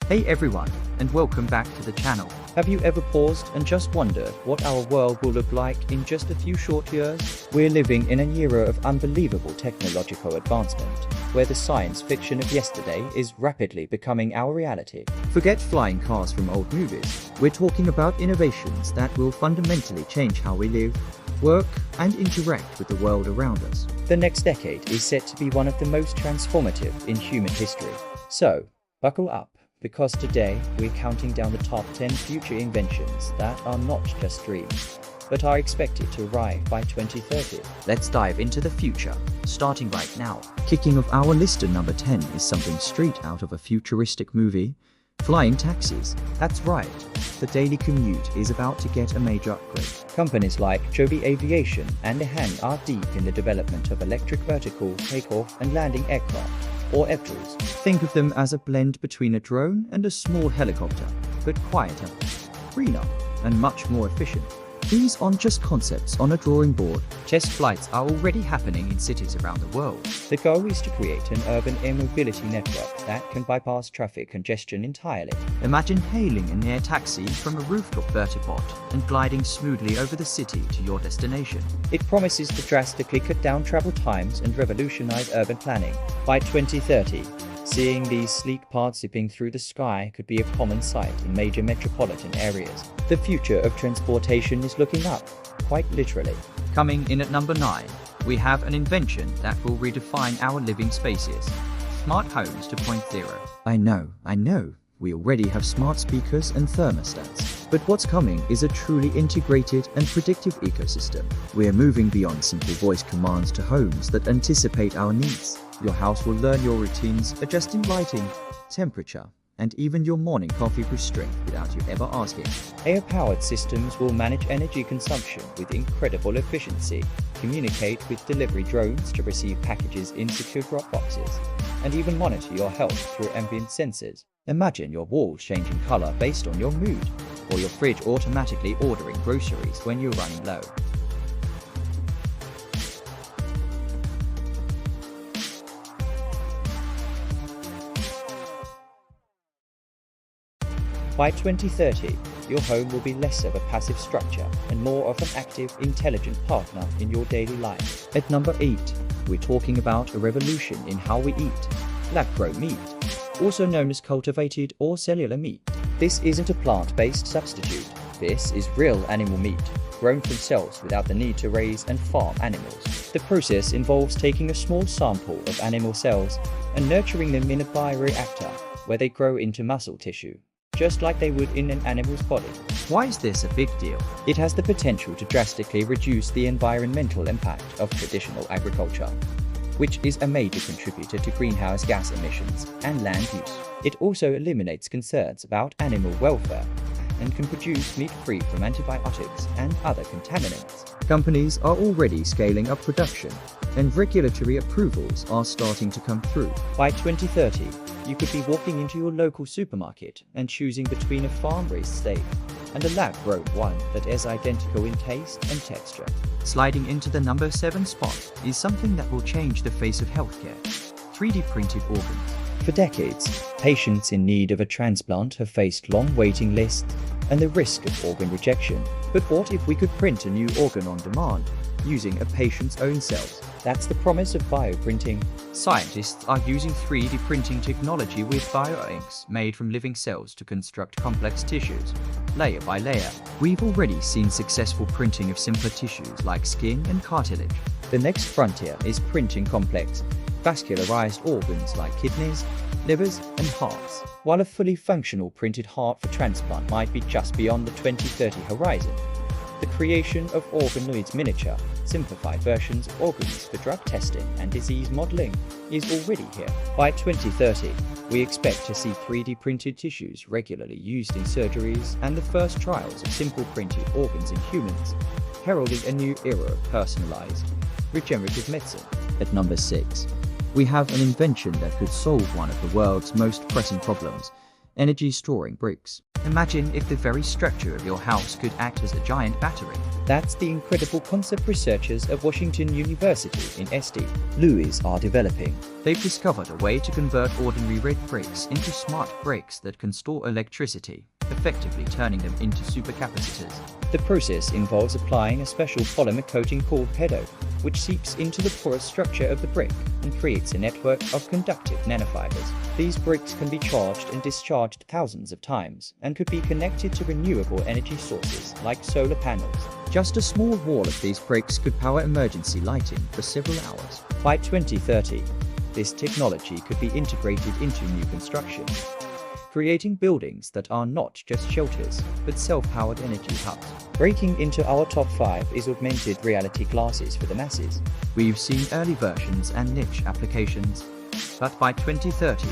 Hey everyone, and welcome back to the channel. Have you ever paused and just wondered what our world will look like in just a few short years? We're living in an era of unbelievable technological advancement, where the science fiction of yesterday is rapidly becoming our reality. Forget flying cars from old movies. We're talking about innovations that will fundamentally change how we live, work, and interact with the world around us. The next decade is set to be one of the most transformative in human history. So, buckle up, because today we're counting down the top 10 future inventions that are not just dreams, but are expected to arrive by 2030. Let's dive into the future, starting right now. Kicking off our list at number 10 is something straight out of a futuristic movie: flying taxis. That's right, the daily commute is about to get a major upgrade. Companies like Joby Aviation and Han are deep in the development of electric vertical takeoff and landing aircraft, or EVTOLs. Think of them as a blend between a drone and a small helicopter, but quieter, greener, and much more efficient. These aren't just concepts on a drawing board. Test flights are already happening in cities around the world. The goal is to create an urban air mobility network that can bypass traffic congestion entirely. Imagine hailing an air taxi from a rooftop vertiport and gliding smoothly over the city to your destination. It promises to drastically cut down travel times and revolutionize urban planning. By 2030, seeing these sleek parts zipping through the sky could be a common sight in major metropolitan areas. The future of transportation is looking up, quite literally. Coming in at number 9, we have an invention that will redefine our living spaces: Smart Homes 2.0. I know, we already have smart speakers and thermostats. But what's coming is a truly integrated and predictive ecosystem. We're moving beyond simple voice commands to homes that anticipate our needs. Your house will learn your routines, adjusting lighting, temperature, and even your morning coffee brew strength without you ever asking. AI-powered systems will manage energy consumption with incredible efficiency, communicate with delivery drones to receive packages in secure drop boxes, and even monitor your health through ambient sensors. Imagine your walls changing color based on your mood, or your fridge automatically ordering groceries when you're running low. By 2030, your home will be less of a passive structure and more of an active, intelligent partner in your daily life. At number 8, we're talking about a revolution in how we eat: lab-grown meat, also known as cultivated or cellular meat. This isn't a plant-based substitute. This is real animal meat, grown from cells without the need to raise and farm animals. The process involves taking a small sample of animal cells and nurturing them in a bioreactor, where they grow into muscle tissue, just like they would in an animal's body. Why is this a big deal? It has the potential to drastically reduce the environmental impact of traditional agriculture, which is a major contributor to greenhouse gas emissions and land use. It also eliminates concerns about animal welfare and can produce meat free from antibiotics and other contaminants. Companies are already scaling up production, and regulatory approvals are starting to come through. By 2030, you could be walking into your local supermarket and choosing between a farm-raised steak and a lab-grown one that is identical in taste and texture. Sliding into the number 7 spot is something that will change the face of healthcare: 3D printed organs. For decades, patients in need of a transplant have faced long waiting lists and the risk of organ rejection. But what if we could print a new organ on demand, using a patient's own cells? That's the promise of bioprinting. Scientists are using 3D printing technology with bioinks made from living cells to construct complex tissues, layer by layer. We've already seen successful printing of simpler tissues like skin and cartilage. The next frontier is printing complex, vascularized organs like kidneys, livers, and hearts. While a fully functional printed heart for transplant might be just beyond the 2030 horizon, the creation of organoids, miniature, simplified versions of organs for drug testing and disease modeling, is already here. By 2030, we expect to see 3D printed tissues regularly used in surgeries and the first trials of simple printed organs in humans, heralding a new era of personalized, regenerative medicine. At number 6, we have an invention that could solve one of the world's most pressing problems: Energy storing bricks. Imagine if the very structure of your house could act as a giant battery. That's the incredible concept researchers at Washington University in St. Louis are developing. They've discovered a way to convert ordinary red bricks into smart bricks that can store electricity, effectively turning them into supercapacitors. The process involves applying a special polymer coating called pedo, which seeps into the porous structure of the brick and creates a network of conductive nanofibers. These bricks can be charged and discharged thousands of times and could be connected to renewable energy sources like solar panels. Just a small wall of these bricks could power emergency lighting for several hours. By 2030, this technology could be integrated into new construction, creating buildings that are not just shelters, but self-powered energy hubs. Breaking into our top 5 is augmented reality glasses for the masses. We've seen early versions and niche applications, but by 2030,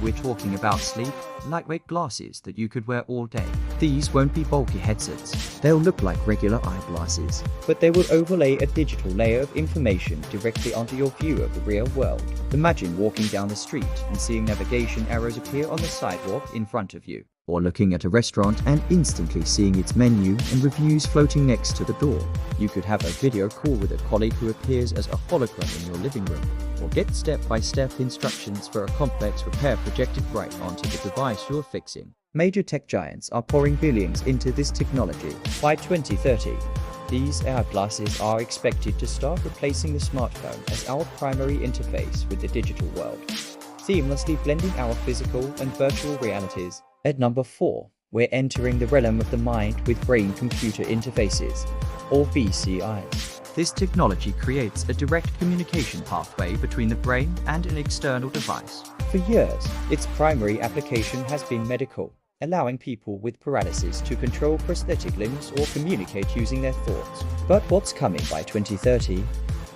we're talking about sleek, lightweight glasses that you could wear all day. These won't be bulky headsets. They'll look like regular eyeglasses, but they will overlay a digital layer of information directly onto your view of the real world. Imagine walking down the street and seeing navigation arrows appear on the sidewalk in front of you, or looking at a restaurant and instantly seeing its menu and reviews floating next to the door. You could have a video call with a colleague who appears as a hologram in your living room, or get step-by-step instructions for a complex repair projected right onto the device you're fixing. Major tech giants are pouring billions into this technology. By 2030, these AR glasses are expected to start replacing the smartphone as our primary interface with the digital world, seamlessly blending our physical and virtual realities. At number 4, we're entering the realm of the mind with brain-computer interfaces, or BCIs. This technology creates a direct communication pathway between the brain and an external device. For years, its primary application has been medical, allowing people with paralysis to control prosthetic limbs or communicate using their thoughts. But what's coming by 2030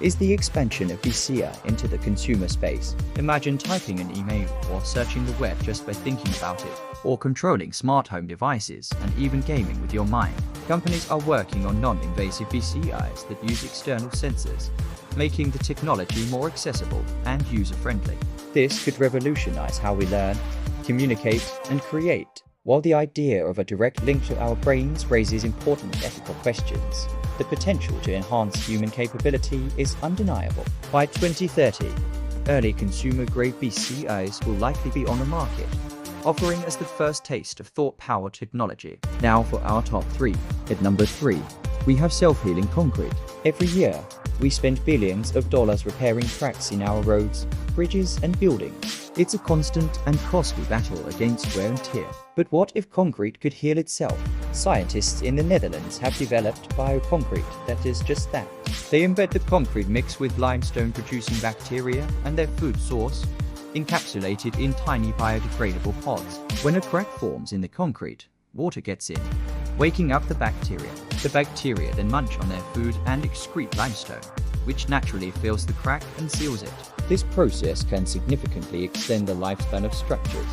is the expansion of BCI into the consumer space. Imagine typing an email or searching the web just by thinking about it, or controlling smart home devices and even gaming with your mind. Companies are working on non-invasive BCIs that use external sensors, making the technology more accessible and user-friendly. This could revolutionize how we learn, communicate, and create. While the idea of a direct link to our brains raises important ethical questions, the potential to enhance human capability is undeniable. By 2030, early consumer-grade BCIs will likely be on the market, offering us the first taste of thought-powered technology. Now for our top 3. At number 3, we have self-healing concrete. Every year, we spend billions of dollars repairing cracks in our roads, bridges, and buildings. It's a constant and costly battle against wear and tear. But what if concrete could heal itself? Scientists in the Netherlands have developed bioconcrete that is just that. They embed the concrete mix with limestone-producing bacteria and their food source, encapsulated in tiny biodegradable pods. When a crack forms in the concrete, water gets in, waking up the bacteria. The bacteria then munch on their food and excrete limestone, which naturally fills the crack and seals it. This process can significantly extend the lifespan of structures,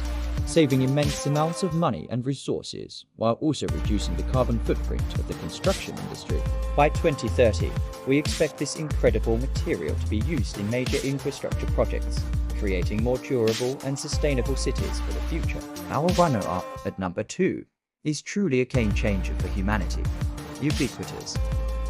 saving immense amounts of money and resources, while also reducing the carbon footprint of the construction industry. By 2030, we expect this incredible material to be used in major infrastructure projects, creating more durable and sustainable cities for the future. Our runner-up at number 2 is truly a game changer for humanity. Ubiquitous,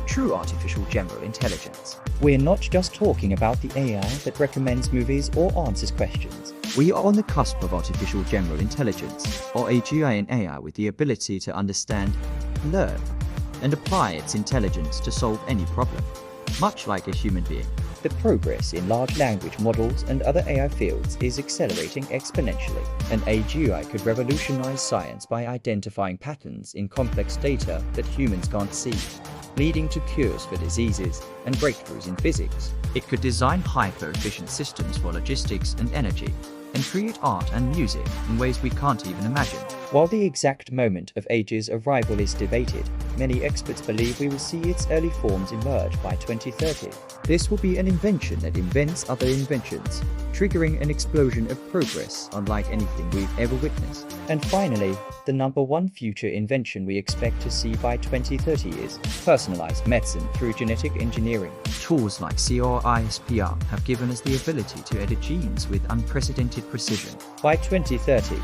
true artificial general intelligence. We're not just talking about the AI that recommends movies or answers questions. We are on the cusp of artificial general intelligence, or AGI, an AI with the ability to understand, learn, and apply its intelligence to solve any problem, much like a human being. The progress in large language models and other AI fields is accelerating exponentially. An AGI could revolutionize science by identifying patterns in complex data that humans can't see, leading to cures for diseases and breakthroughs in physics. It could design hyper-efficient systems for logistics and energy, and create art and music in ways we can't even imagine. While the exact moment of AGI's arrival is debated, many experts believe we will see its early forms emerge by 2030. This will be an invention that invents other inventions, triggering an explosion of progress unlike anything we've ever witnessed. And finally, the number 1 future invention we expect to see by 2030 is personalized medicine through genetic engineering. Tools like CRISPR have given us the ability to edit genes with unprecedented precision. By 2030,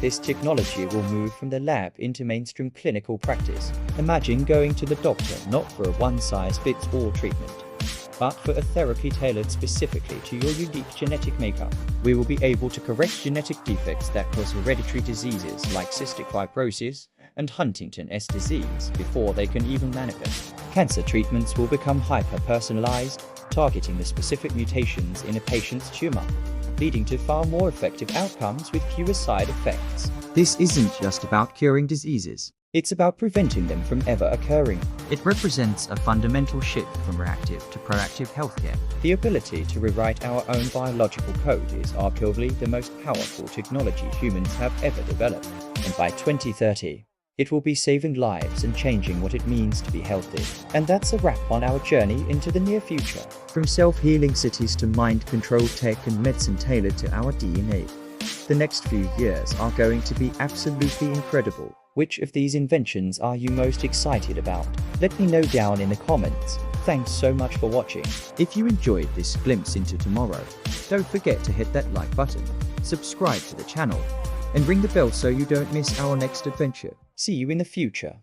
this technology will move from the lab into mainstream clinical practice. Imagine going to the doctor not for a one-size-fits-all treatment, but for a therapy tailored specifically to your unique genetic makeup. We will be able to correct genetic defects that cause hereditary diseases like cystic fibrosis and Huntington's disease before they can even manifest. Cancer treatments will become hyper-personalized, targeting the specific mutations in a patient's tumor, leading to far more effective outcomes with fewer side effects. This isn't just about curing diseases. It's about preventing them from ever occurring. It represents a fundamental shift from reactive to proactive healthcare. The ability to rewrite our own biological code is arguably the most powerful technology humans have ever developed. And by 2030, it will be saving lives and changing what it means to be healthy. And that's a wrap on our journey into the near future. From self-healing cities to mind-control tech and medicine tailored to our DNA. The next few years are going to be absolutely incredible. Which of these inventions are you most excited about? Let me know down in the comments. Thanks so much for watching. If you enjoyed this glimpse into tomorrow, don't forget to hit that like button, subscribe to the channel, and ring the bell so you don't miss our next adventure. See you in the future.